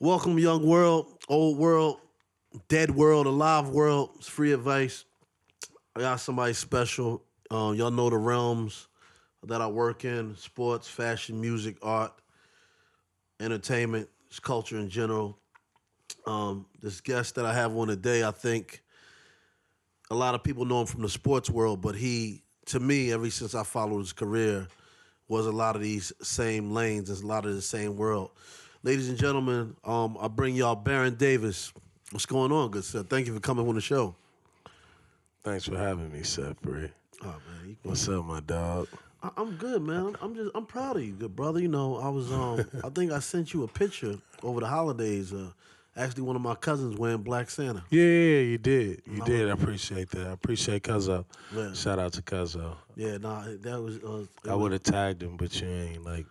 Welcome, young world, old world, dead world, alive world. It's free advice. I got somebody special. Y'all know the realms that I work in: sports, fashion, music, art, entertainment, just culture in general. This guest that I have on today, I think a lot of people know him from the sports world, but he, to me, ever since I followed his career, was a lot of these same lanes, a lot of the same world. Ladies and gentlemen, I bring y'all Baron Davis. What's going on, good sir? Thank you for coming on the show. Thanks for having me, Seth Bree. Oh man, What's up, my dog? I'm good, man. I'm proud of you, good brother. You know, I think I sent you a picture over the holidays. Actually, one of my cousins wearing Black Santa. Yeah, you did. You I did. was, I appreciate that. I appreciate Cuzzo. yeah, Shout out to Cuzzo. yeah. Nah, that was it I would was. have tagged him, but you ain't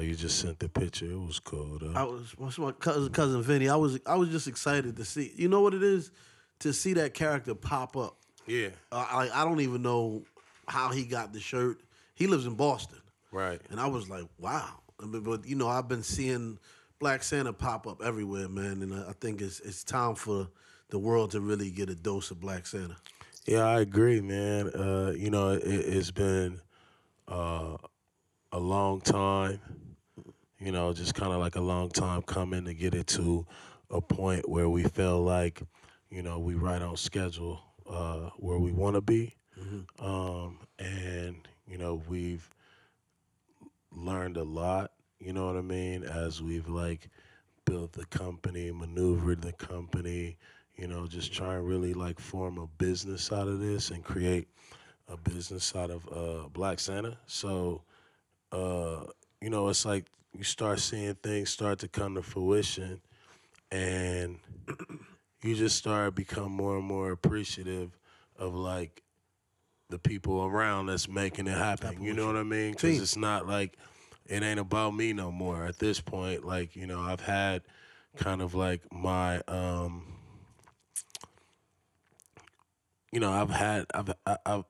you just sent the picture. It was cool, I though. was what's my cousin Vinny. I was just excited to see. You know what it is to see that character pop up. Yeah, I don't even know how he got the shirt. He lives in Boston, right. and I was like, wow. But you know, I've been seeing Black Santa pop up everywhere, man, and I think it's time for the world to really get a dose of Black Santa. Yeah, I agree, man. It's been a long time, just kind of like a long time coming to get it to a point where we feel like, we right on schedule where we want to be. And we've learned a lot, you know what I mean, as we've like built the company, maneuvered the company, just try and really like form a business out of this and create a business out of Black Santa. So it's like you start seeing things start to come to fruition, and you just start become more and more appreciative of like the people around that's making it happen. Happen You with know you, what I mean? Because team. it's not like it ain't about me no more at this point. Like, I've had kind of like my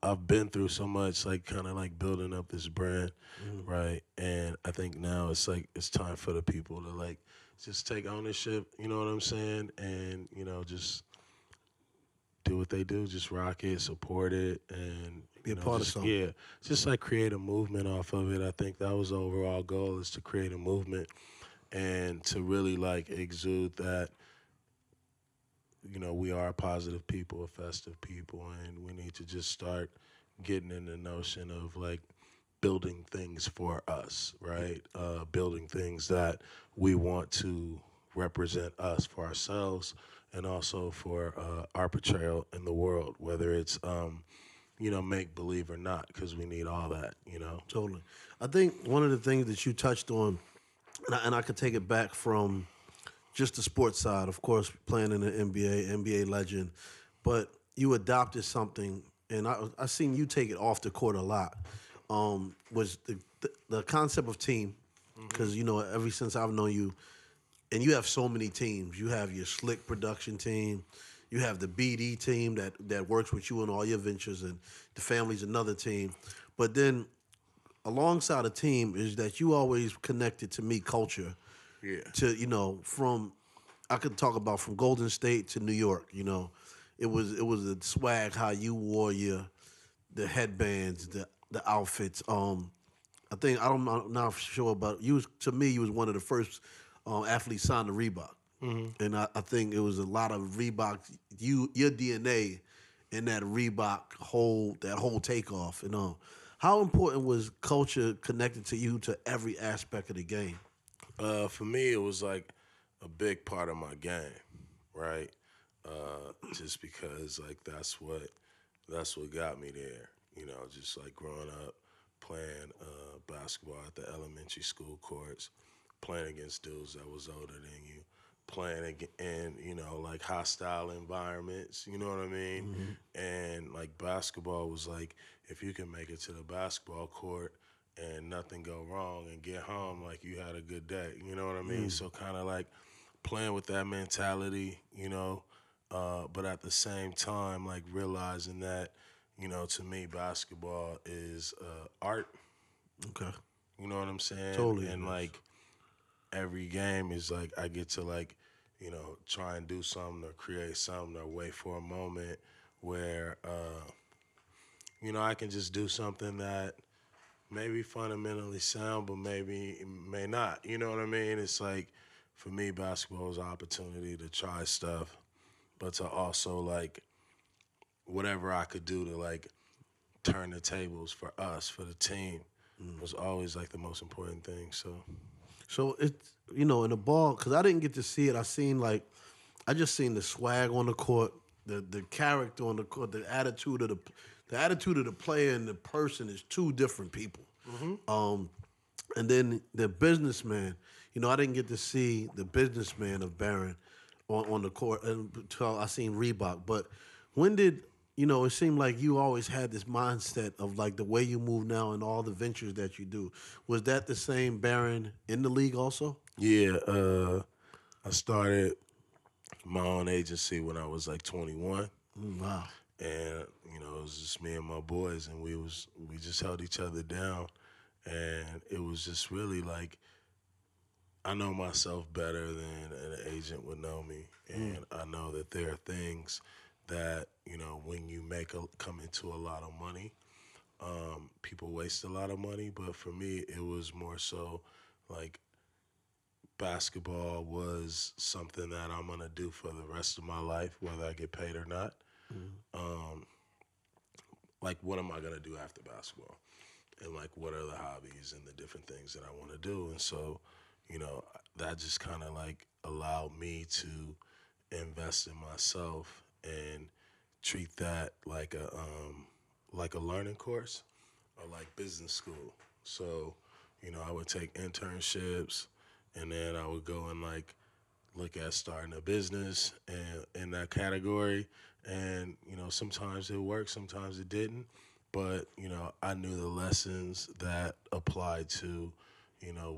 I've been through so much, like kind of like building up this brand, Mhm. right? And I think now it's like it's time for the people to like just take ownership. You know what I'm saying? And just do what they do, just rock it, support it, and Be a part of something. just like create a movement off of it. I think that was the overall goal, is to create a movement and to really like exude that we are positive people, a festive people, and we need to just start getting in the notion of like building things for us, right? Building things that we want to represent us for ourselves and also for our portrayal in the world, whether it's make believe or not, because we need all that. Totally. I think one of the things that you touched on, and I could take it back from just the sports side, of course, playing in the NBA, NBA legend, but you adopted something, and I seen you take it off the court a lot. Was the concept of team? Because you know, ever since I've known you, and you have so many teams. You have your Slick production team. You have the BD team that works with you in all your ventures, and the family's another team. But then alongside a team is that you always connected to me culture Yeah. to from I could talk about from Golden State to New York. It was a swag how you wore your the headbands, the outfits. I think I'm not sure about you. To me, you was one of the first athletes signed to Reebok, and I think it was a lot of Reebok. Your DNA in that Reebok whole takeoff. How important was culture connected to you to every aspect of the game? For me, it was like a big part of my game, right? Just because like that's what got me there. Just like growing up playing basketball at the elementary school courts, playing against dudes that was older than you, in like hostile environments. You know what I mean? And like basketball was like, if you can make it to the basketball court and nothing go wrong and get home, like you had a good day. You know what I mean? So kind of like playing with that mentality, but at the same time, like realizing that, to me, basketball is art. Okay, You know what I'm saying? totally And agrees. like every game is like I get to like try and do something or create something or wait for a moment where, I can just do something that maybe fundamentally sound, but maybe it may not. You know what I mean? It's like, for me, basketball is an opportunity to try stuff, but to also like whatever I could do to like turn the tables for us, for the team, was always like the most important thing. So So it's in the ball because I didn't get to see it. I just seen the swag on the court, the character on the court, the attitude of the player and the person is two different people. Um, and then the businessman. I didn't get to see the businessman of Baron on the court until I seen Reebok. But when did it seemed like you always had this mindset of like the way you move now and all the ventures that you do. Was that the same Baron in the league also? yeah, I started my own agency when I was like 21. Wow. And it was just me and my boys, and we just held each other down, and it was just really like I know myself better than an agent would know me, and I know that there are things that when you come into a lot of money, people waste a lot of money, but for me it was more so like basketball was something that I'm gonna do for the rest of my life, whether I get paid or not. Um, like what am I gonna do after basketball, and like what are the hobbies and the different things that I want to do, and so that just kind of like allowed me to invest in myself and treat that like a learning course or like business school. So I would take internships, and then I would go and like look at starting a business and in that category. And sometimes it worked, sometimes it didn't. But I knew the lessons that applied to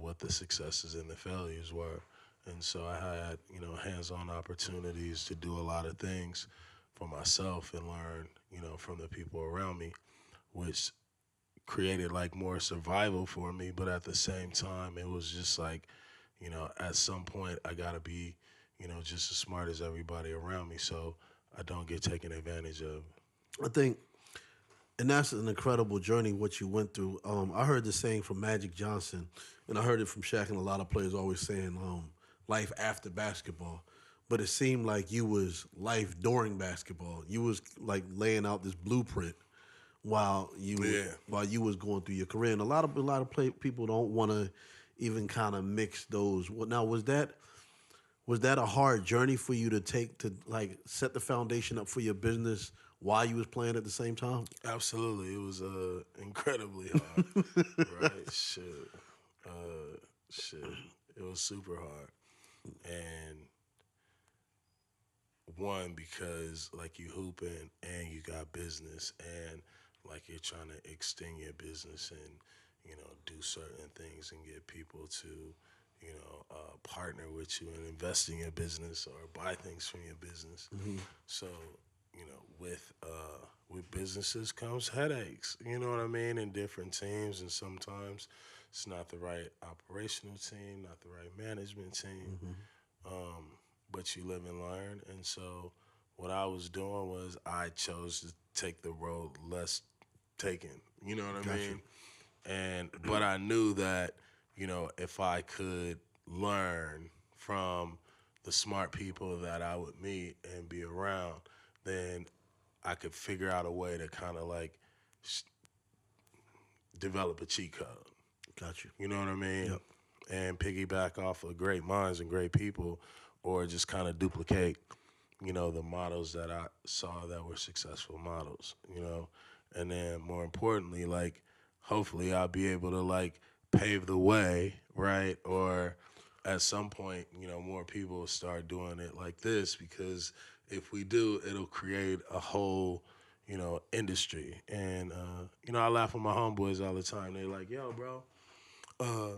what the successes and the failures were. And so I had hands-on opportunities to do a lot of things for myself and learn from the people around me, which created like more survival for me. But at the same time, it was just like at some point I gotta be, just as smart as everybody around me, so I don't get taken advantage of. I think, and that's an incredible journey what you went through. I heard the saying from Magic Johnson, and I heard it from Shaq, and a lot of players always saying life after basketball. But it seemed like you was life during basketball. You was like laying out this blueprint while Yeah. you was going through your career. And people don't want to even kind of mix those. Now was that a hard journey for you to take to like set the foundation up for your business while you was playing at the same time? Absolutely, it was incredibly hard. Right? Shit, it was super hard. And one, because like you hooping and you got business, and like you're trying to extend your business and do certain things and get people to partner with you and invest in your business or buy things from your business. So with businesses comes headaches, you know what I mean, and different teams, and sometimes it's not the right operational team, not the right management team. Um, but you live and learn. And so what I was doing was I chose to take the road less taken. You know what I Gotcha. mean? But I knew that, if I could learn from the smart people that I would meet and be around, then I could figure out a way to kind of like develop a cheat code. Got you. You know what I mean? Yep. And piggyback off of great minds and great people, or just kind of duplicate, the models that I saw that were successful models. And then more importantly, like, hopefully I'll be able to like pave the way, right? Or at some point, more people will start doing it like this, because if we do, it'll create a whole, industry. And, I laugh at my homeboys all the time. They're like, yo, bro,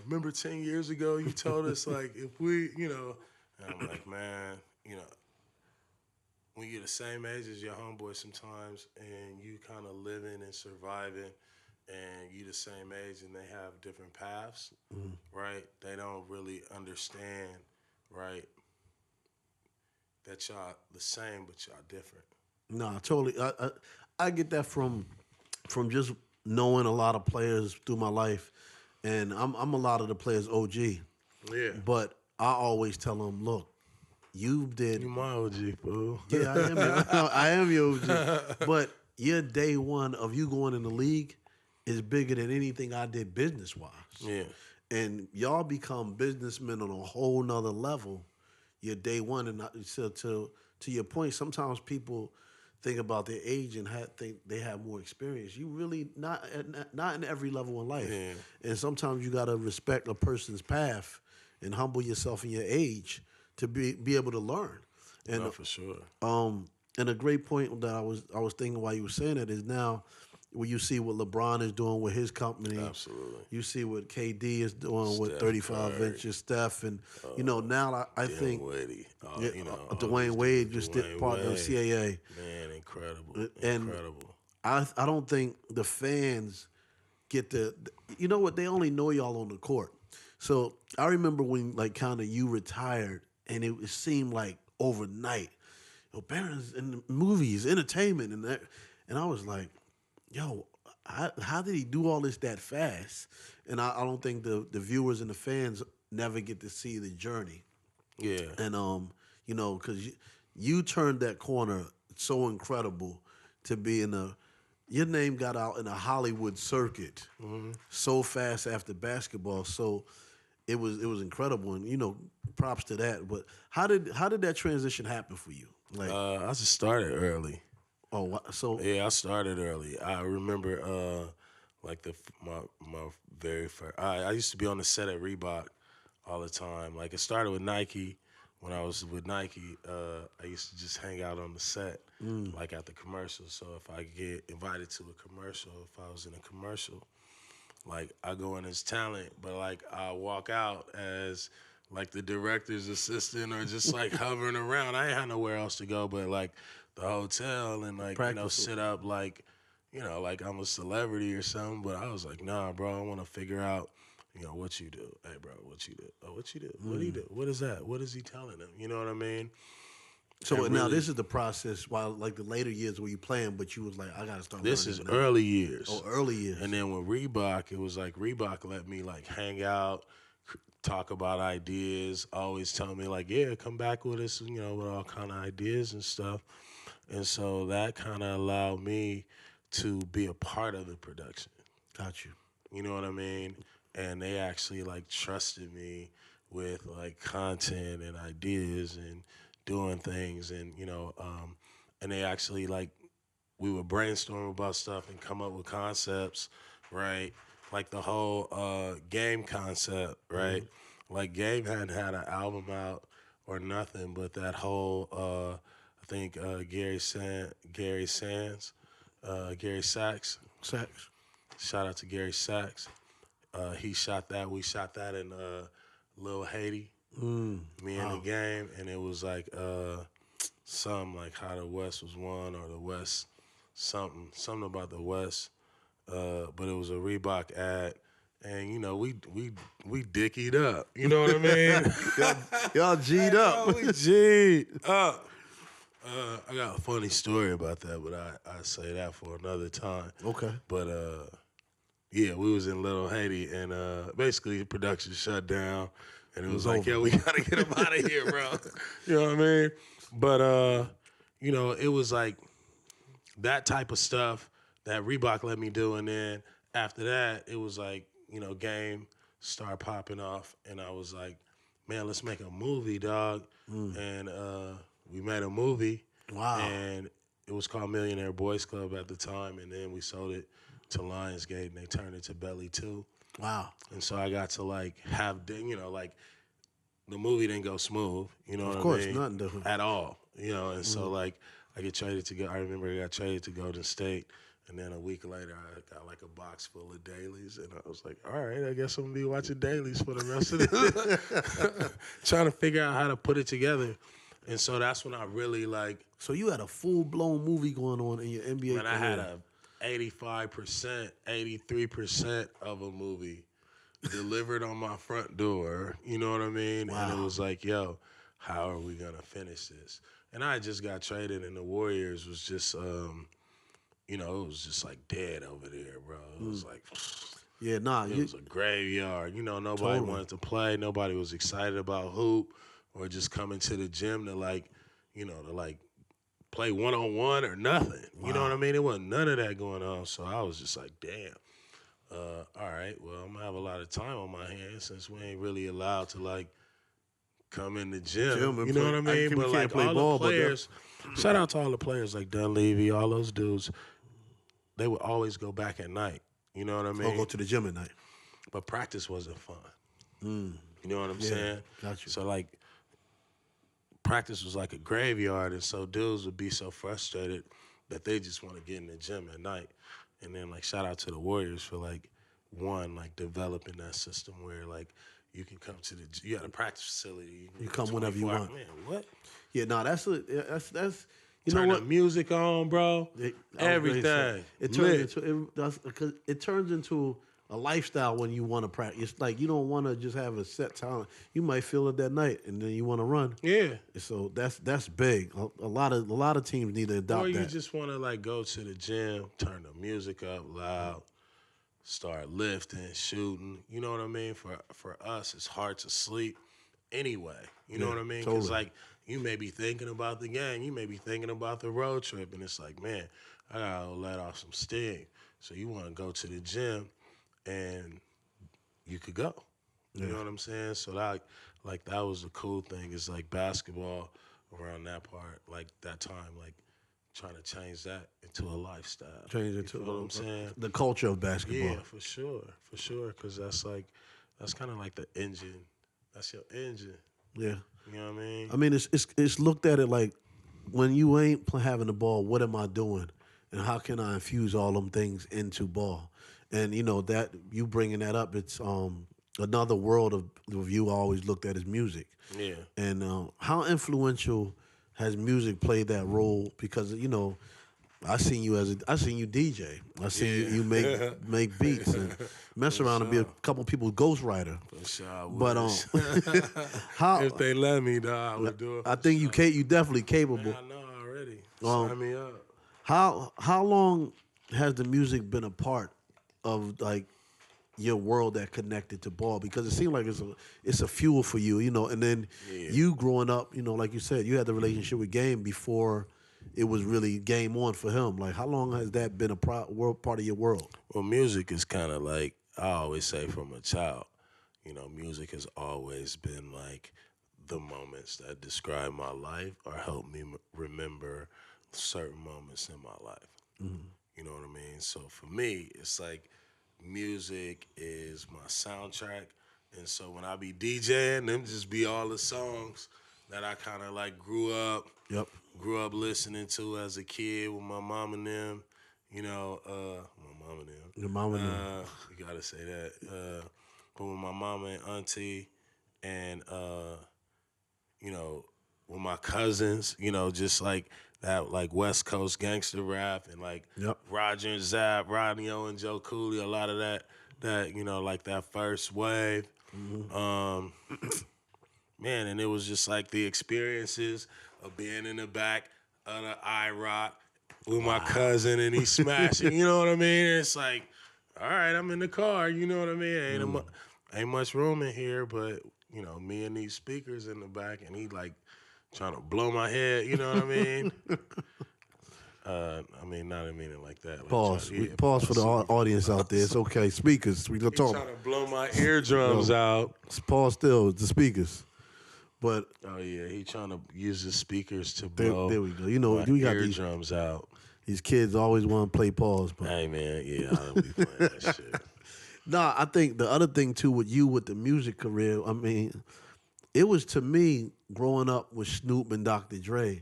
remember 10 years ago you told us like if we. And I'm like, man, when you're the same age as your homeboy sometimes and you kind of living and surviving and you the same age and they have different paths, right? They don't really understand, right, that y'all the same, but y'all different. No, totally. I get that from just knowing a lot of players through my life, and I'm a lot of the players OG. Yeah. But I always tell them, look, you did. You my OG, fool. Yeah, I am. I am your OG. But your day one of you going in the league is bigger than anything I did business wise. Yeah. And y'all become businessmen on a whole nother level. Your day one, and so to your point, sometimes people think about their age and think they have more experience. You really not in every level in life. Yeah. And sometimes you gotta respect a person's path and humble yourself in your age to be able to learn. And No, for sure. and a great point that I was thinking while you were saying it is now when you see what LeBron is doing with his company. Absolutely. You see what KD is doing with Steph 35 Curry. inches, Steph, and now I think Wade. yeah, You know, Dwayne Wade just did Dwayne part of Wade. CAA. Man, incredible. And Incredible. I don't think the fans get you know what, they only know y'all on the court. So I remember when like kind of you retired and it seemed like overnight. Barron's in the movies, entertainment, and that, and I was like, yo, how did he do all this that fast? And I don't think the viewers and the fans never get to see the journey. Yeah. And because you turned that corner so incredible to be your name got out in a Hollywood circuit so fast after basketball. So it was incredible, and props to that. But how did that transition happen for you? Like, I just started early. so Yeah, I started early. I remember like my very first. I used to be on the set at Reebok all the time. Like it started with Nike. When I was with Nike, I used to just hang out on the set, like at the commercial. So if I get invited to a commercial, if I was in a commercial, like I go in as talent, but like I walk out as like the director's assistant or just like hovering around. I ain't had nowhere else to go but like the hotel and like Practice. sit up like like I'm a celebrity or something. But I was like, nah, bro, I want to figure out what you do. Hey, bro, what you do? Oh, what you do? What do you do? What is that? What is he telling them? You know what I mean? So And now really- this is the process while like the later years where you playing, but you was like, I gotta start. This learning is now. early years. Oh, early years. And then with Reebok, it was like Reebok let me like hang out, talk about ideas, always tell me like, yeah, come back with us, with all kind of ideas and stuff. And so that kind of allowed me to be a part of the production. Got you. You know what I mean? And they actually like trusted me with like content and ideas and doing things and they actually like we would brainstorm about stuff and come up with concepts, right? Like the whole Game concept, right? Like Game hadn't had an album out or nothing, but that whole I think Gary Sachs. Sex. Shout out to Gary Sachs. He shot that. We shot that in Lil Haiti. Me and the Game, and it was like something like how the West was won or the West something about the West. But it was a Reebok ad, and we dickied up. You know what I mean? Y'all G'd up. We G'd up. I got a funny story about that, but I say that for another time. Okay. But yeah, we was in Little Haiti, and basically the production shut down, and it was like, over. yeah, we gotta get him out of here, bro. You know what I mean? But it was like that type of stuff that Reebok let me do, and then after that, it was like Game started popping off, and I was like, man, let's make a movie, dog. And we made a movie. Wow. And it was called Millionaire Boys Club at the time, and then we sold it to Lionsgate, and they turned it to Belly 2. Wow. And so I got to like have, like the movie didn't go smooth, you know what I mean? Of course, nothing doesn't. At all, and so like I get traded to go. I remember I got traded to Golden State, and then a week later I got like a box full of dailies, and I was like, all right, I guess I'm gonna be watching dailies for the rest of the trying to figure out how to put it together. And so that's when I really like. So you had a full blown movie going on in your NBA Man, career. I had a 85%, 83% of a movie delivered on my front door. You know what I mean? Wow. And it was like, yo, how are we gonna finish this? And I just got traded, and the Warriors was just, it was just like dead over there, bro. It was like Yeah, nah, it you was a graveyard. Nobody totally. wanted to play. Nobody was excited about hoop or just coming to the gym to like play 1-on-1 or nothing. You know what I mean? It wasn't none of that going on. So I was just like, damn. All right, well, I'm gonna have a lot of time on my hands since we ain't really allowed to like come in the gym. Gym and You know play- what I I mean? can- But we like can't play all ball, the but players, shout out to all the players like Dunleavy, all those dudes. They would always go back at night. You know what I mean? Or go to the gym at night. But practice wasn't fun. You know what I'm saying? got you. So like practice was like a graveyard, and so dudes would be so frustrated that they just want to get in the gym at night. And then like shout out to the Warriors for like developing that system where like you can come to you got a practice facility. You come whenever you 24 want. Man, what? Yeah, nah, that's you Turn know the what? music on, bro. I was ready to say, Everything. It Lit. turns because it turns into a lifestyle when you want to practice. It's like you don't want to just have a set time. You might feel it that night, and then you want to run. Yeah. So that's big. A lot of teams need to adopt Or you that. just want to like go to the gym, turn the music up loud, start lifting, shooting. You know what I mean? For us, it's hard to sleep anyway. You know Yeah, what I mean? Because totally. like you may be thinking about the game, you may be thinking about the road trip, and it's like, man, I gotta let off some steam. So you want to go to the gym, and you could go. You know what I'm saying? So that was the cool thing. Is like basketball around that part, like that time, like trying to change that into a lifestyle. Change You it to feel what I'm saying? the culture of basketball. Yeah, for sure, because that's kind of like the engine. That's your engine. Yeah. You know what I mean? I mean, it's looked at it like when you ain't having the ball, what am I doing, and how can I infuse all them things into ball? And that you bringing that up, it's another world of view I always looked at is music. Yeah. And how influential has music played that role? Because I seen you DJ. I seen you make beats and mess around and be a couple people's ghostwriter. For sure, I But wish. how if they let me, dog, I would do it. I think you definitely capable. Man, I know already. Sign me up. How long has the music been a part of like your world that connected to ball? Because it seems like it's a fuel for you, and then you growing up, like you said, you had the relationship with Game before it was really game on for him. Like, how long has that been a part of your world? Well, music is kind of like, I always say from a child, music has always been like the moments that describe my life or help me remember certain moments in my life. You know what I mean? So for me, it's like music is my soundtrack. And so when I be DJing, them just be all the songs that I kind of like grew up listening to as a kid with my mom and them. My mom and them. Your mom and them. You gotta say that. But with my mama and auntie, and with my cousins, just like that, like West Coast gangster rap and like Roger and Zapp, Rodney O and Joe Cooley, a lot of that like that first wave. Man, and it was just like the experiences of being in the back of the IROC with my cousin and he's smashing, you know what I mean? And it's like, all right, I'm in the car, you know what I mean? Ain't much room in here, but, me and these speakers in the back and he like trying to blow my head, you know what I mean? Not in meaning like that. Like Pause. Pause for the audience out there. It's okay. Speakers. We gonna talk. Trying to blow my eardrums out. Pause still. The speakers. But oh yeah, he trying to use the speakers to blow. There we go. My we got eardrums out. These kids always want to play pause. But hey man, yeah, I don't be playing that shit. Nah, I think the other thing too with the music career, I mean, it was to me growing up with Snoop and Dr. Dre,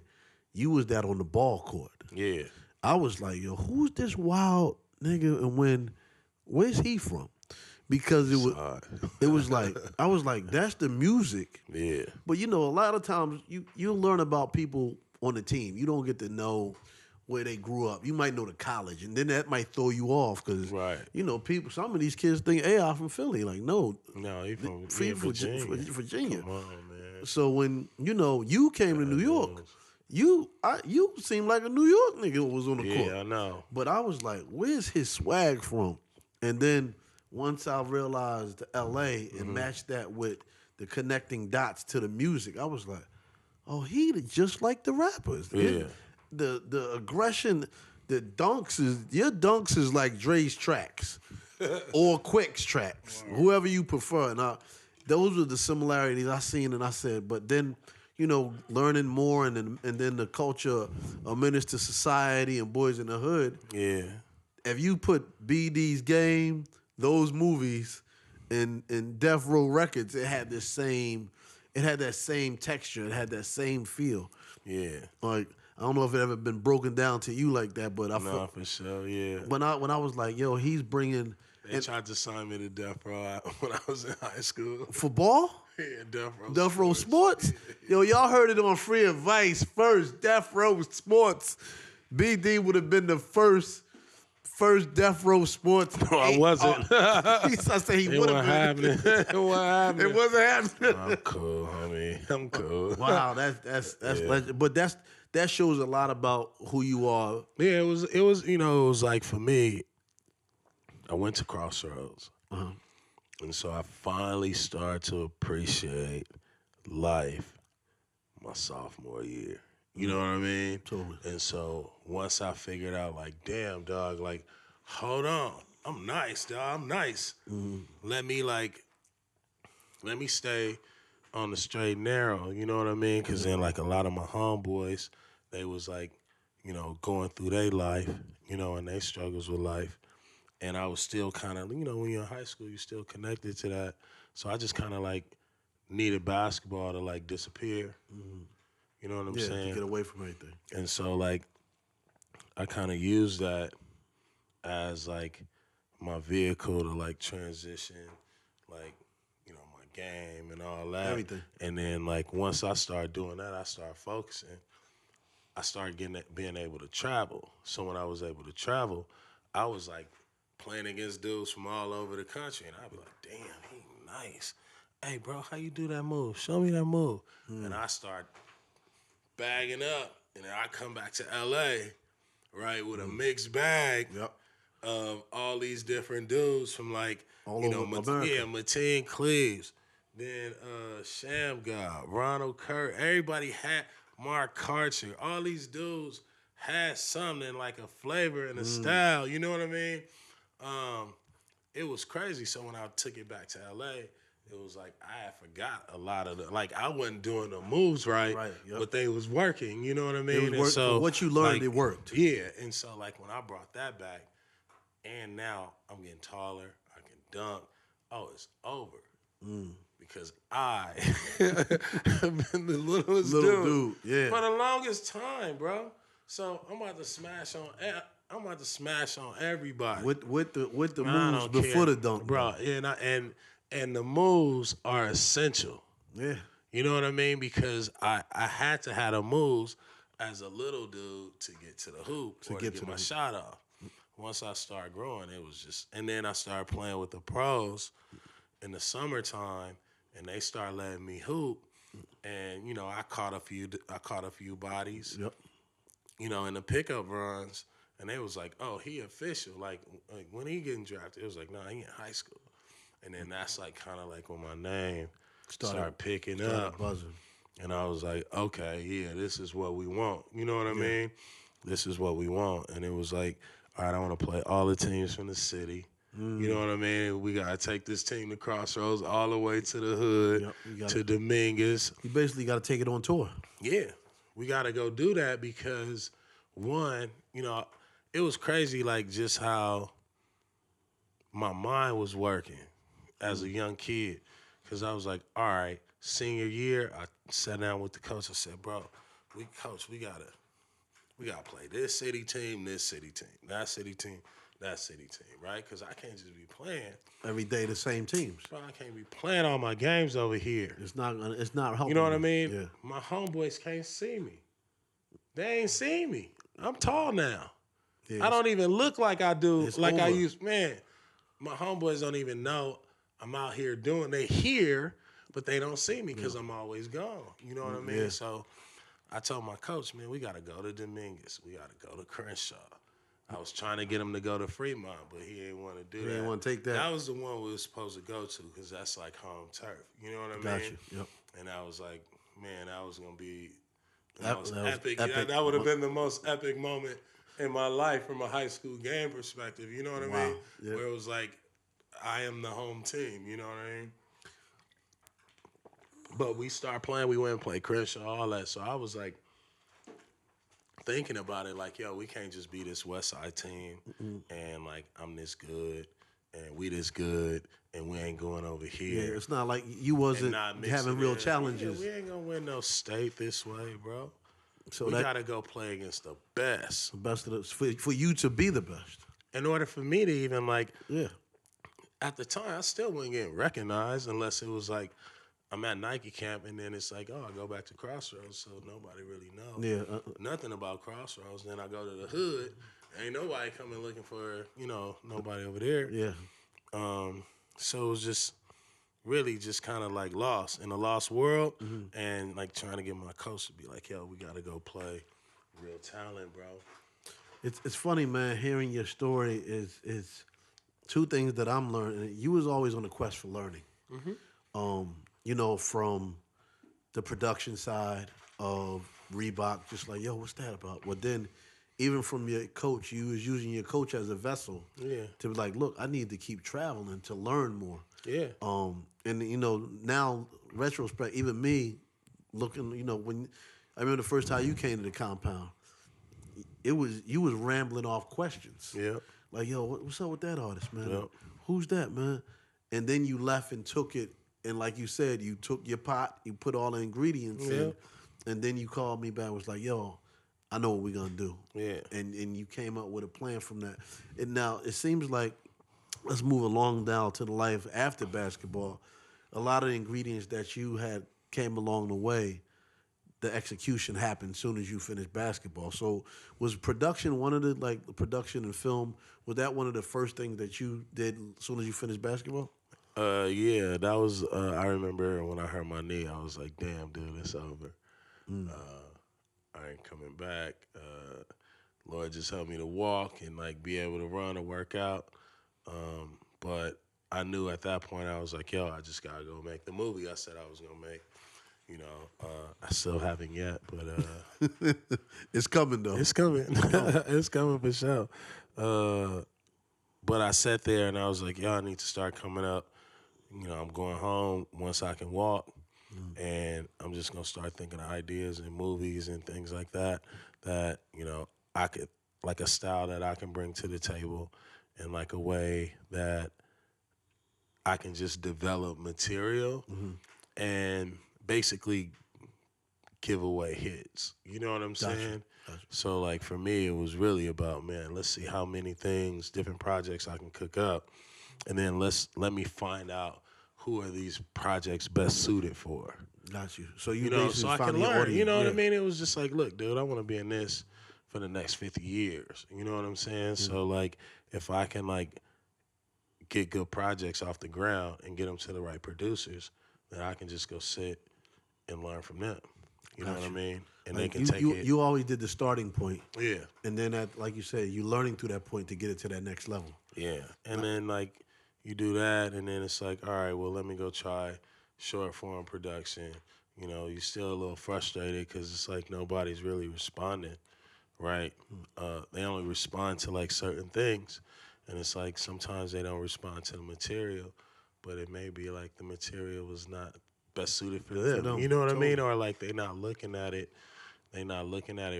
you was that on the ball court. Yeah. I was like, yo, who's this wild nigga? And where's he from? Because it was like I was like, that's the music. Yeah. But a lot of times you learn about people on the team. You don't get to know where they grew up. You might know the college, and then that might throw you off because people. Some of these kids think, "Hey, I'm from Philly." Like, no, he from Virginia. Come on, man. So when you came to New York, you seemed like a New York nigga who was on the court. Yeah, I know. But I was like, where's his swag from? And then once I realized LA and matched that with the connecting dots to the music, I was like, oh, he just like the rappers. Yeah. The aggression, your dunks is like Dre's tracks or Quick's tracks, whoever you prefer. And those were the similarities I seen, and I said, but then, learning more and then the culture of Menace to Society and Boys in the Hood. Yeah. If you put BD's Game, those movies, in Death Row Records, it had that same texture, it had that same feel. Yeah. Like, I don't know if it ever been broken down to you like that, but I No, felt for sure, yeah. when I was like, yo, he's bringing They tried to sign me to Death Row when I was in high school. for ball. Yeah, Death Row. Death Row Sports. Yo, y'all heard it on Free Advice first. Death Row Sports. BD would have been the first Death Row Sports. No, I wasn't. I said he It would wasn't have been. happening. It wasn't happening. It wasn't happening. I'm cool, homie. I'm cool. Wow, that's legend. But that shows a lot about who you are. Yeah, it was it was like for me, I went to Crossroads. And so I finally started to appreciate life my sophomore year. You know what I mean? Totally. And so once I figured out, like, damn, dog, like, hold on. I'm nice, dog. I'm nice. Let me stay on the straight and narrow. You know what I mean? Because then, like, a lot of my homeboys, they was, like, going through their life, and their struggles with life. And I was still kind of, when you're in high school, you're still connected to that. So I just kind of, like, needed basketball to, like, disappear. You know what I'm saying? To get away from everything. And so, like, I kind of used that as, like, my vehicle to, like, transition, like, my game and all that. Everything. And then, like, once I started doing that, I started focusing. I started being able to travel. So when I was able to travel, I was, like, playing against dudes from all over the country. And I'd be like, damn, he nice. Hey, bro, how you do that move? Show me that move. And I start bagging up. And then I come back to L.A., right, with a mixed bag of all these different dudes from, like, all over America. Mateen Cleaves, then Sham God, Ronald Kurt, everybody had Mark Karcher. All these dudes had something, like a flavor and a style, you know what I mean? It was crazy. So when I took it back to LA, it was like I had forgot a lot of I wasn't doing the moves right, but they was working, you know what I mean? It was working. So what you learned, it worked. Yeah, and so like when I brought that back, and now I'm getting taller, I can dunk. Oh, it's over. Because I have been the littlest dude for the longest time, bro. So I'm about to smash on everybody with the moves before the dunk, bro. And the moves are essential. Yeah, you know what I mean? Because I had to have the moves as a little dude to get to the hoop to get my shot off. Once I started growing, it was just, and then I started playing with the pros in the summertime, and they started letting me hoop, and I caught a few bodies. Yep. In the pickup runs, and they was like, "Oh, he official." Like when he getting drafted, it was like, "No, he in high school." And then that's like kind of like when my name started picking up, buzzing. And I was like, "Okay, yeah, this is what we want." You know what I mean? This is what we want, and it was like, all right, I want to play all the teams from the city. You know what I mean? We got to take this team to Crossroads all the way to the hood, to Dominguez. You basically got to take it on tour. Yeah. We got to go do that because, one, it was crazy, like, just how my mind was working as a young kid. Because I was like, all right, senior year, I sat down with the coach. I said, bro, we got to play this city team, that city team, that city team, right? Because I can't just be playing every day the same teams. Bro, I can't be playing all my games over here. It's not helping. You know what I mean? Yeah. My homeboys can't see me. They ain't seen me. I'm tall now. Yeah, I don't even look like I do. Like over. I used. Man, my homeboys don't even know I'm out here doing. They hear, but they don't see me because I'm always gone. You know what I mean? Yeah. So I told my coach, man, we got to go to Dominguez. We got to go to Crenshaw. I was trying to get him to go to Fremont, but he didn't want to do that. He didn't want to take that. That was the one we were supposed to go to because that's like home turf. You know what I mean? Got you. Yep. And I was like, man, that was going to be That was epic. epic. That would have been the most epic moment in my life from a high school game perspective. You know what I mean? Yeah. Where it was like, I am the home team. You know what I mean? But we start playing. We went and played Crenshaw, all that. So I was like, thinking about it, like, yo, we can't just be this West Side team and like I'm this good and we this good and we ain't going over Yeah, here. it's not like you wasn't not mix having it real in. challenges. Yeah, we ain't gonna win no state this way, bro. So we that gotta go play against the best. best of the for you to be the best. In order for me to even like, Yeah. at the time, I still wasn't getting recognized unless it was like I'm at Nike camp and then it's like, oh, I go back to Crossroads, so nobody really knows. Yeah. Nothing about Crossroads. Then I go to the hood. Ain't nobody coming looking for, nobody over there. Yeah. So it was just really just kind of like lost in a lost world and like trying to get my coach to be like, yo, we got to go play real talent, bro. It's funny, man. Hearing your story is two things that I'm learning. You was always on the quest for learning. From the production side of Reebok, just like, yo, what's that about? Well, then even from your coach, you was using your coach as a vessel to be like, look, I need to keep traveling to learn more. Yeah. And now retrospect, even me looking, when I remember the first time you came to the compound, you was rambling off questions. Yeah. Like, yo, what's up with that artist, man? Yep. Who's that, man? And then you left and took it, and like you said, you took your pot, you put all the ingredients in, and then you called me back and was like, yo, I know what we're going to do. Yeah. And you came up with a plan from that. And now it seems like, let's move along down to the life after basketball. A lot of the ingredients that you had came along the way, the execution happened as soon as you finished basketball. So was production one of the, like, production and film, was that one of the first things that you did as soon as you finished basketball? Yeah, that was, I remember when I hurt my knee, I was like, damn, dude, it's over. I ain't coming back. Lord just helped me to walk and like be able to run or work out. But I knew at that point, I was like, yo, I just gotta go make the movie I said I was gonna make. I still haven't yet, but It's coming, though. it's coming. It's coming for sure. But I sat there and I was like, yo, I need to start coming up. I'm going home once I can walk, and I'm just gonna start thinking of ideas and movies and things like that. I could, like a style that I can bring to the table, and like a way that I can just develop material and basically give away hits. You know what I'm saying? Gotcha. So like for me, it was really about, man, let's see how many things, different projects I can cook up, and then let me find out who are these projects best suited for. Got you. So you So I found can your learn. audience. You know what I mean? It was just like, look, dude, I want to be in this for the next 50 years. You know what I'm saying? So like, if I can like get good projects off the ground and get them to the right producers, then I can just go sit and learn from them. You know what I mean? And Like, they can take it. You always did the starting point, Yeah, and then like you said, you learning through that point to get it to that next level. yeah. And then like you do that, and then it's like, all right, well, let me go try short form production. You're still a little frustrated because it's like nobody's really responding, right? They only respond to like certain things, and it's like sometimes they don't respond to the material, but it may be like the material was not best suited for them. no, You know what I mean? totally. Or like they're not looking at it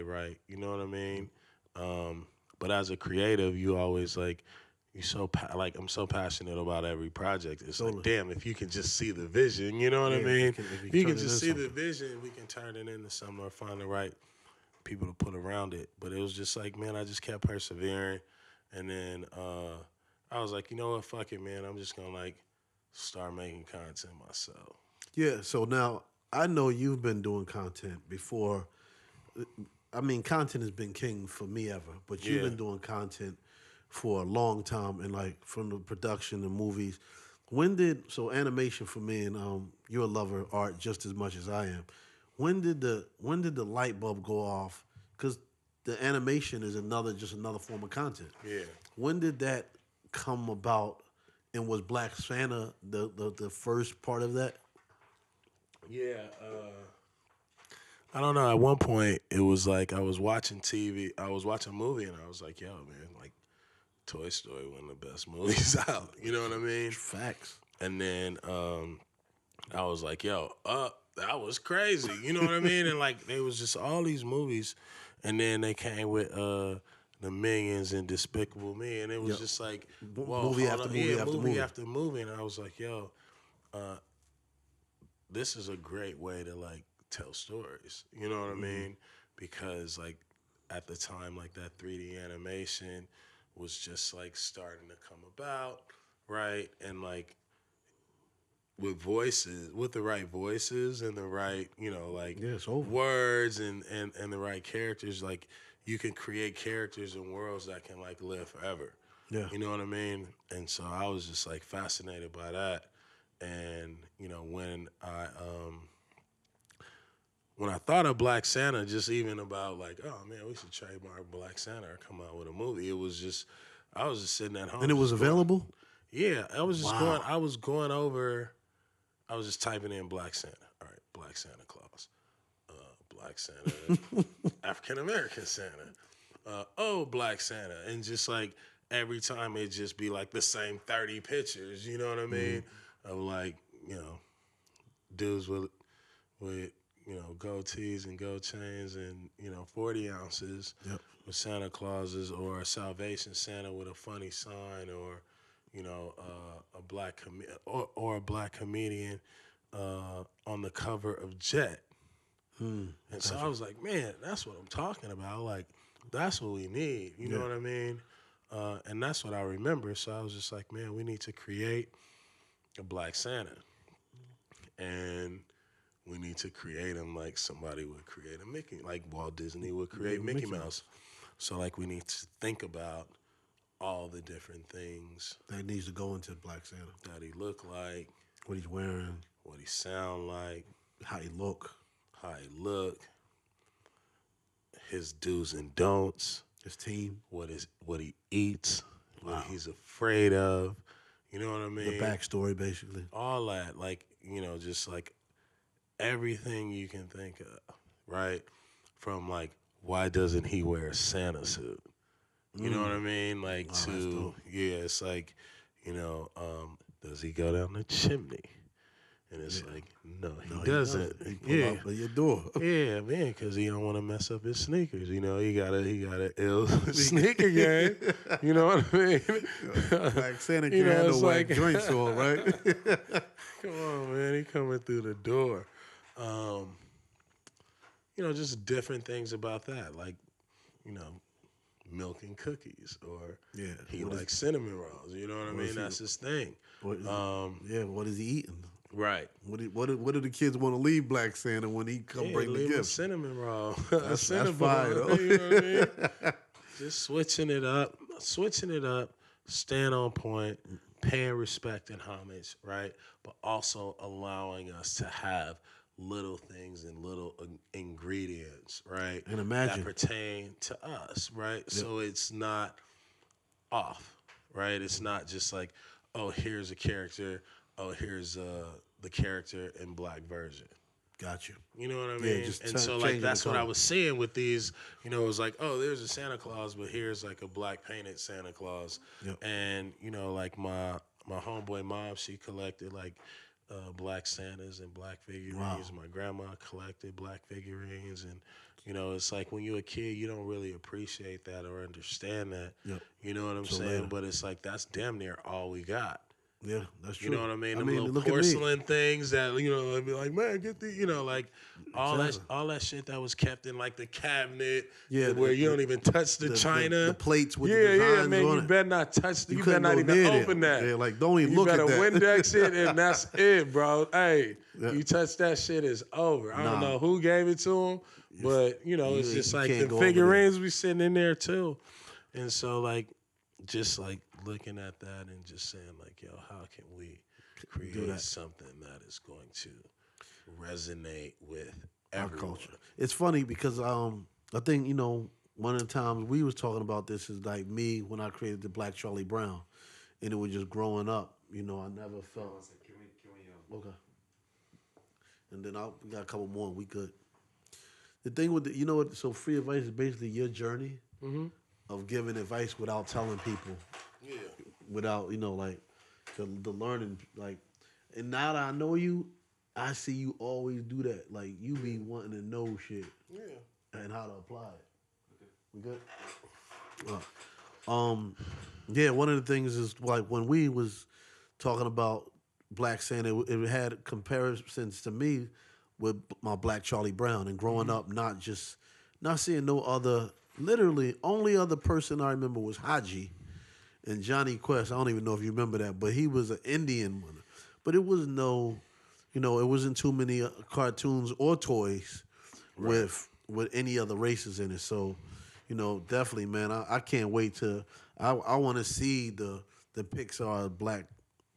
right. You know what I mean? But as a creative, you always like, I'm so passionate about every project. It's Totally. like, damn, if you can just see the vision, you know what I Yeah, mean? if you If you turn can it just into see the something. vision, we can turn it into something or find the right people to put around it. But it was just like, man, I just kept persevering. And then I was like, you know what, fuck it, man. I'm just going to like start making content myself. Yeah. So now I know you've been doing content before. I mean, content has been king for me ever, but you've Yeah. been doing content for a long time, and like from the production and movies. So animation for me, and you're a lover of art just as much as I am. When did the light bulb go off? Because the animation is just another form of content. Yeah. When did that come about? And was Black Santa the first part of that? Yeah. I don't know. At one point, it was like I was watching TV. I was watching a movie, and I was like, "Yo, man, like Toy Story, one of the best movies out." You know what I mean? Facts. And then I was like, "Yo, that was crazy." You know what I mean? And like, there was just all these movies, and then they came with the Minions and Despicable Me, and it was just like, whoa, Movie after movie after movie. after movie, and I was like, "Yo, this is a great way to like tell stories." You know what I mean? Because like at the time, like that 3D animation was just like starting to come about, right? And like with the right voices and the right, like Yeah, it's over. words and the right characters, like you can create characters and worlds that can like live forever. Yeah. You know what I mean? And so I was just like fascinated by that. And, when I thought of Black Santa, just even about like, oh man, we should trademark Black Santa or come out with a movie. I was just sitting at home. And it was available? Yeah, I was just Wow. going over, I was just typing in Black Santa. All right, Black Santa Claus. Black Santa, African American Santa. Black Santa. And just like every time it just be like the same 30 pictures, you know what I mean? Of like, dudes with goatees and gold chains and, 40 ounces with Santa Clauses, or a Salvation Santa with a funny sign, or, a black or a black comedian on the cover of Jet. And so I was like, man, that's what I'm talking about. Like, that's what we need. You know what I mean? And that's what I remember. So I was just like, man, we need to create a Black Santa. And we need to create him like somebody would create a Mickey, like Walt Disney would create Mickey Mouse. So like we need to think about all the different things That needs to go into Black Santa. that he look like, What he's wearing, what he sound like, how he look, how he look, his do's and don'ts, his team, what he eats, what he's afraid of. You know what I mean? the backstory, basically. All that, like, just like everything you can think of, right? From like, why doesn't he wear a Santa suit? You know what I mean? Like That's dope. it's like, does he go down the chimney? And it's like, no, he doesn't. He pull up at your door. Yeah, man, because he don't want to mess up his sneakers. He got a ill sneaker game. You know what I mean? Black Santa can't have no it's white like- joints on, right? Come on, man, he coming through the door. Just different things about that, like, milk and cookies, or Yeah. he What is- likes cinnamon rolls. You know what I mean? is he- That's his thing. What is he eating? Right. What do the kids want to leave Black Santa when he come bring the leave him a gifts? cinnamon roll. That's cinnamon fire, roll, though. you know what I mean? Just switching it up, staying on point, paying respect and homage, right? But also allowing us to have little things and little ingredients, right? And imagine. that pertain to us, right? So it's not off, right? It's not just like, oh, here's a character. Oh, here's the character in black version. Got you. You know what I Yeah, mean? just And turn- so, like, changing that's the what I color. was seeing with these. It was like, oh, there's a Santa Claus, but here's like a black painted Santa Claus. Yep. And like my homeboy mom, she collected like black Santas and black figurines. Wow. My grandma collected black figurines, and it's like when you're a kid, you don't really appreciate that or understand that. Yep. You know what I'm So saying? later. But it's like that's damn near all we got. Yeah, that's true. You know what I mean? Them look little at me. porcelain things that I'd be like, man, get the like all Exactly. that shit that was kept in like the cabinet, Yeah, where you the- don't even touch the china, the plates with the yeah, designs man, on you it. better not touch. You better couldn't not go even near there. open that. Yeah, like, don't even you look at better that. Windex it, and that's it, bro. Hey, Yeah. you touch that shit, is over. I don't Nah. know who gave it to him, but it's just you like can't the go over there. figurines be sitting in there too, and so like, just like looking at that and just saying like, yo, how can we Do create that. something that is going to resonate with Our everyone? culture. It's funny because I think one of the times we was talking about this is like me when I created the Black Charlie Brown, and it was just growing up. I never felt okay. And then we got a couple more. And we good. The thing with what? So free advice is basically your journey of giving advice without telling people, Yeah. without like the learning like. And now that I know you, I see you always do that. Like you be wanting to know shit Yeah. and how to apply it. We good? Yeah. One of the things is like when we was talking about Black Santa, it had comparisons to me with my Black Charlie Brown and growing up, not seeing no other. Literally, only other person I remember was Haji and Johnny Quest. I don't even know if you remember that, but he was an Indian one. But it was it wasn't too many cartoons or toys with any other races in it. So, definitely, man, I can't wait to. I want to see the Pixar Black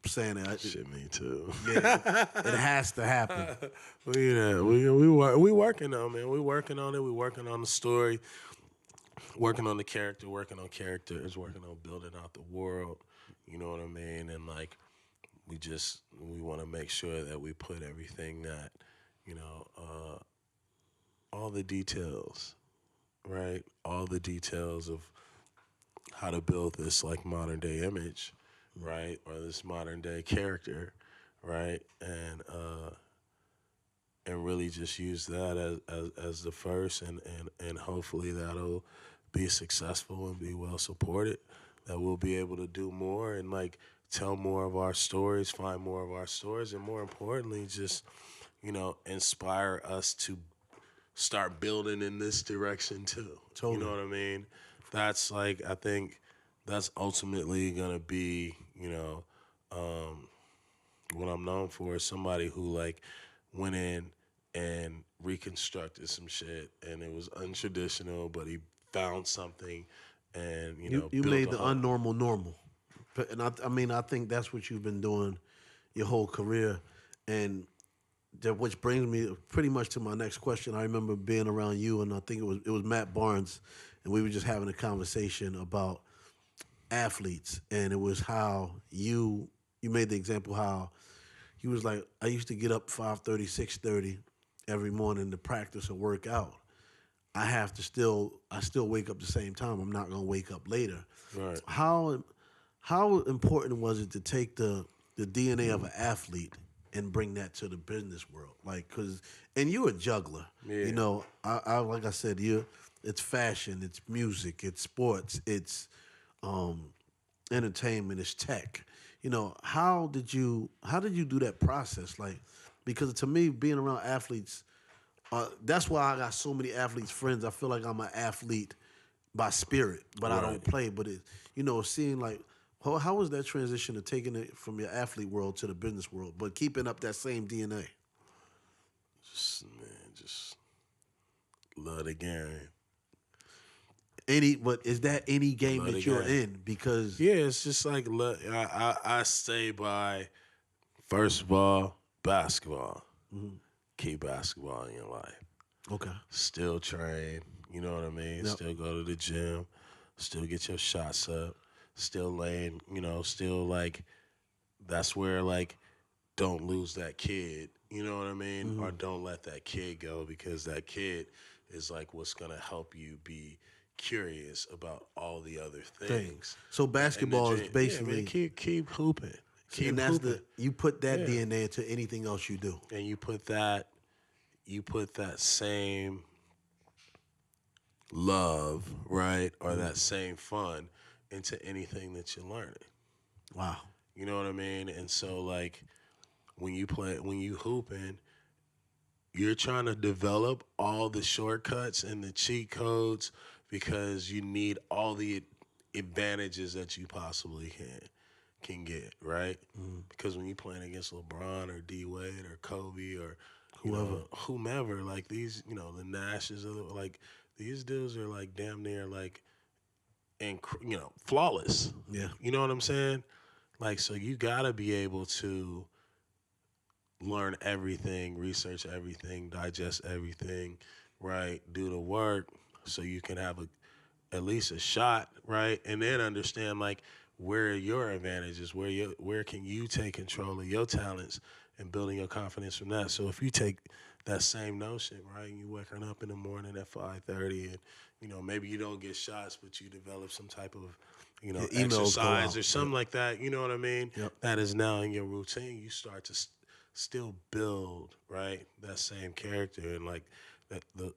Santa. Shit, me too. Yeah, it has to happen. We working on, man. We working on it. We working on the story, working on the character, working on characters, working on building out the world. You know what I mean? And like, we want to make sure that we put everything that, all the details, right? All the details of how to build this like modern day image, right? Or this modern day character, right? And really just use that as the first, and hopefully that'll be successful and be well supported, that we'll be able to do more and like tell more of our stories, find more of our stories, and more importantly just inspire us to start building in this direction too. Totally. You know what I mean? That's like, I think that's ultimately gonna be what I'm known for, is somebody who like went in and reconstructed some shit, and it was untraditional, but he found something, and You built made a the whole. unnormal normal, and I mean I think that's what you've been doing your whole career, and which brings me pretty much to my next question. I remember being around you, and I think it was Matt Barnes, and we were just having a conversation about athletes, and it was how you made the example how he was like, I used to get up 5:30, 6:30 every morning to practice or work out. I still wake up the same time. I'm not gonna wake up later. Right. How important was it to take the DNA of an athlete and bring that to the business world? Like, and you're a juggler. Yeah. I like I said, it's fashion, it's music, it's sports, it's entertainment, it's tech. How did you do that process? Like, because to me, being around athletes, that's why I got so many athletes friends. I feel like I'm an athlete by spirit, but I don't play. But seeing like how was that transition to taking it from your athlete world to the business world, but keeping up that same DNA? Just love the game. But is that any game Love the that you're game. in? Because Yeah, it's just like I stay by, first of all, basketball. Keep basketball in your life. okay, Still train, you know what I mean? Yep. Still go to the gym, still get your shots up, still laying, still like, that's where like, don't lose that kid, you know what I mean? Or don't let that kid go, because that kid is like what's gonna help you be curious about all the other things. so And the basketball is dream- basically, yeah, man, keep hooping. Keep and that's hooping. you put that Yeah. DNA into anything else you do. And you put that same love, right, or that same fun into anything that you're learning. Wow. You know what I mean? And so like, when you hooping, you're trying to develop all the shortcuts and the cheat codes, because you need all the advantages that you possibly can get, right? Because when you playing against LeBron or D Wade or Kobe or whomever, like these, the Nashes, like these dudes are like damn near like and flawless. Yeah. You know what I'm saying? Like, so you gotta be able to learn everything, research everything, digest everything, right? Do the work so you can have at least a shot, right? And then understand like where are your advantages, where can you take control of your talents and building your confidence from that. So if you take that same notion, right, and you waking up in the morning at 5:30 and maybe you don't get shots, but you develop some type of Your emails go exercise out. or something like that, you know what I mean? Yep. That is now in your routine. You start to still build, right, that same character, and like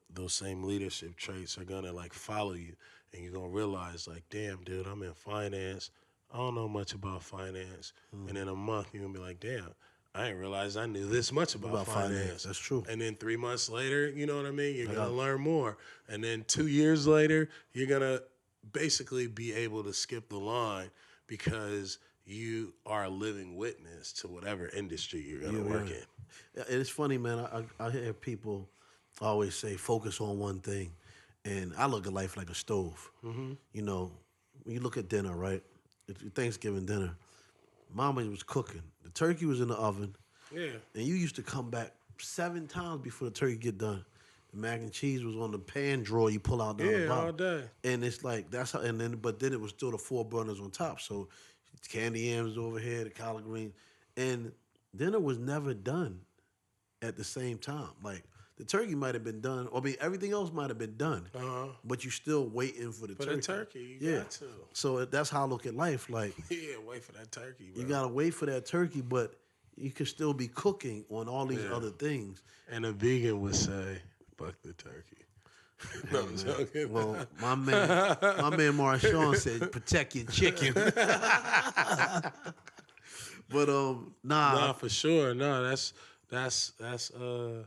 those same leadership traits are gonna like follow you, and you're gonna realize like, damn, dude, I'm in finance. I don't know much about finance. And in a month, you're gonna be like, damn, I didn't realize I knew this much about finance. That's true. And then 3 months later, you know what I mean? You're gonna learn more. And then 2 years later, you're gonna basically be able to skip the line because you are a living witness to whatever industry you're gonna work in. Yeah, it's funny, man. I hear people always say focus on one thing, and I look at life like a stove. You know, when you look at dinner, right? It's Thanksgiving dinner. Mama was cooking. The turkey was in the oven. Yeah. And you used to come back 7 times before the turkey get done. The mac and cheese was on the pan drawer you pull out down the bottom. all day. And it's like that's how. But then it was still the 4 burners on top. So candy yams over here, the collard greens, and dinner was never done at the same time. Like the turkey might have been done, or everything else might have been done, but you still waiting for the turkey. The turkey, you got to. So that's how I look at life. Like Yeah, wait for that turkey, bro. you gotta wait for that turkey, but you can still be cooking on all these other things. And a vegan would say, "Fuck the turkey." No, I'm joking. Well, my man Marshawn said, "Protect your chicken." But Nah, for sure. No, that's a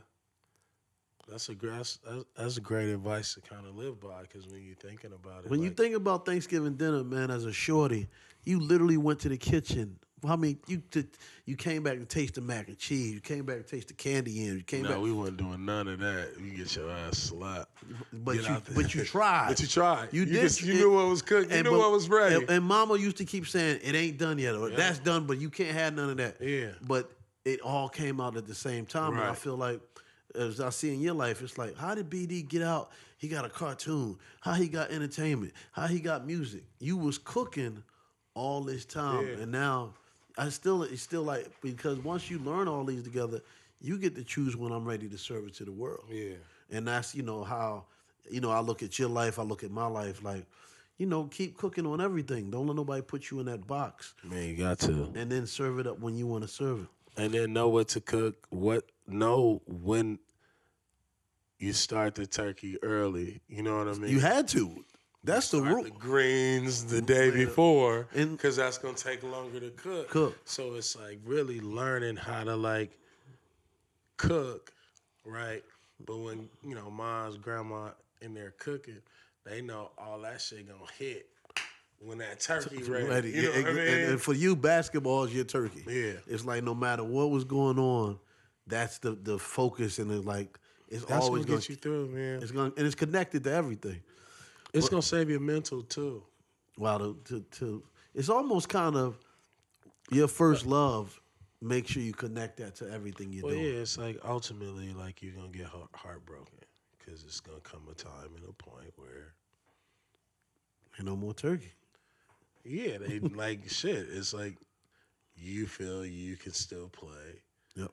great advice to kind of live by, because when you're thinking about it, when you think about Thanksgiving dinner, man, as a shorty, you literally went to the kitchen. I mean, you came back to taste the mac and cheese. You came back to taste the candy yams. You came back. we wasn't doing none of that. You get your ass slapped. But Get out there. but you tried. But you tried. You did. You knew what was cooked. You knew what was ready. And Mama used to keep saying it ain't done yet, or that's done, but you can't have none of that. Yeah. But it all came out at the same time, and I Right. feel like, as I see in your life, it's like, how did BD get out? He got a cartoon. How he got entertainment? How he got music? You was cooking all this time, Yeah. and now it's still like, because once you learn all these together, you get to choose when I'm ready to serve it to the world. Yeah. And that's, how, I look at your life, I look at my life, like, keep cooking on everything. Don't let nobody put you in that box. Man, you got to. And then serve it up when you want to serve it. And then know what to cook. Know when you start the turkey early. You know what I mean? You had to. That's the Start rule. the greens the day before, And- because that's gonna take longer to cook. So it's like really learning how to like cook, right? But when mom's, grandma in there cooking, they know all that shit gonna hit when that turkey ready. You know what I mean? And for you, basketball is your turkey. Yeah. It's like no matter what was going on, that's the focus, and it's like it's That's always gonna get you through, man. and it's connected to everything. It's gonna save your mental too. Wow, it's almost kind of your first love. Make sure you connect that to everything you're Well, doing. yeah, it's like ultimately like you're gonna get heartbroken, because it's gonna come a time and a point where Ain't no more turkey. yeah, they like shit. It's like you feel you can still play. Yep.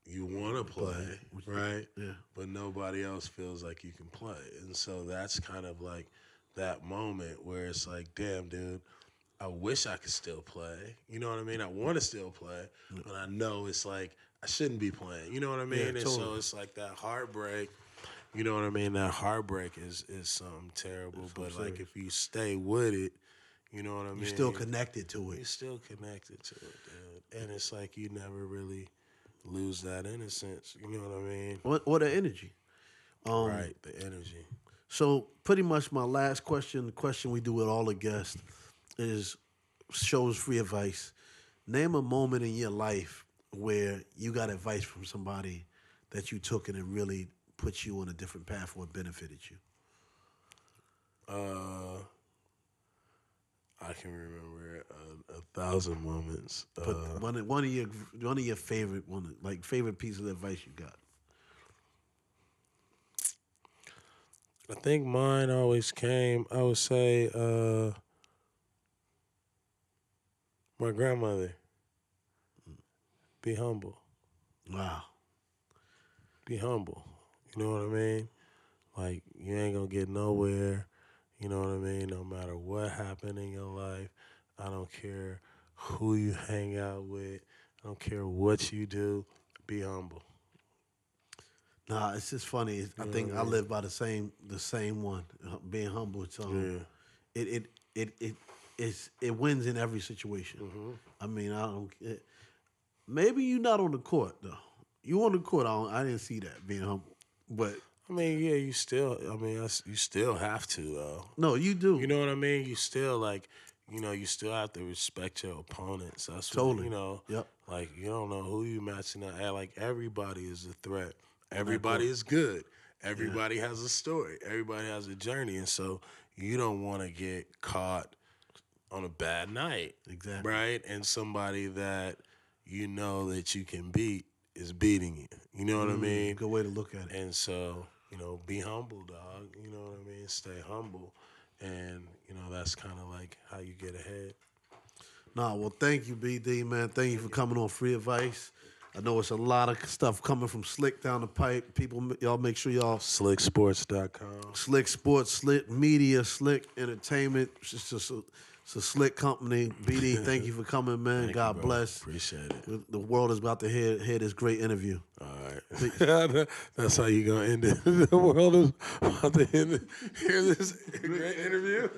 You want to play, right? Yeah. But nobody else feels like you can play. And so that's kind of like that moment where it's like, damn, dude, I wish I could still play. You know what I mean? I want to still play, but I know it's like I shouldn't be playing. You know what I mean? Yeah, And totally. so it's like that heartbreak. You know what I mean? That heartbreak is something terrible. But like if you stay with it, you know what I mean? You're still connected to You're it. still connected to it, dude. And it's like you never really lose that innocence. You know what I mean? Or the energy. Right, the energy. So pretty much my last question, the question we do with all the guests, is shows free advice. Name a moment in your life where you got advice from somebody that you took and it really put you on a different path or benefited you. I can remember 1,000 moments. But one of your favorite favorite pieces of advice you got. I think mine always came. I would say my grandmother. Be humble. Wow. Be humble. You know what I mean? Like you ain't gonna get nowhere. You know what I mean? No matter what happened in your life, I don't care who you hang out with. I don't care what you do. Be humble. Nah, it's just funny. I think I live by the same one. Being humble. Yeah. It wins in every situation. I mean, I don't. Maybe you're not on the court though. You on the court? I didn't see that being humble, but I mean, yeah, you still. I mean, you still have to though. no, you do. You know what I mean? You still like. You know, you still have to respect your opponents. That's what, Totally. you know. Yep. Like you don't know who you matching up at. Like everybody is a threat. Everybody is good. Everybody has a story. Everybody has a journey, and so you don't want to get caught on a bad night, Exactly. right? And somebody that you know that you can beat is beating you. You know what I mean? Good way to look at it. And so, you know, be humble, dog. You know what I mean? Stay humble. And, you know, that's kind of like how you get ahead. Nah, well, thank you, BD, man. Thank you for coming on Free Advice. I know it's a lot of stuff coming from Slick down the pipe. People, y'all make sure y'all Slicksports.com. Slick Sports, Slick Media, Slick Entertainment. It's just it's a slick company. BD, thank you for coming, man. Thank God you, bro. bless. Appreciate it. The world is about to hear this great interview. All right. That's how you going to end it. The world is about to hear this great interview.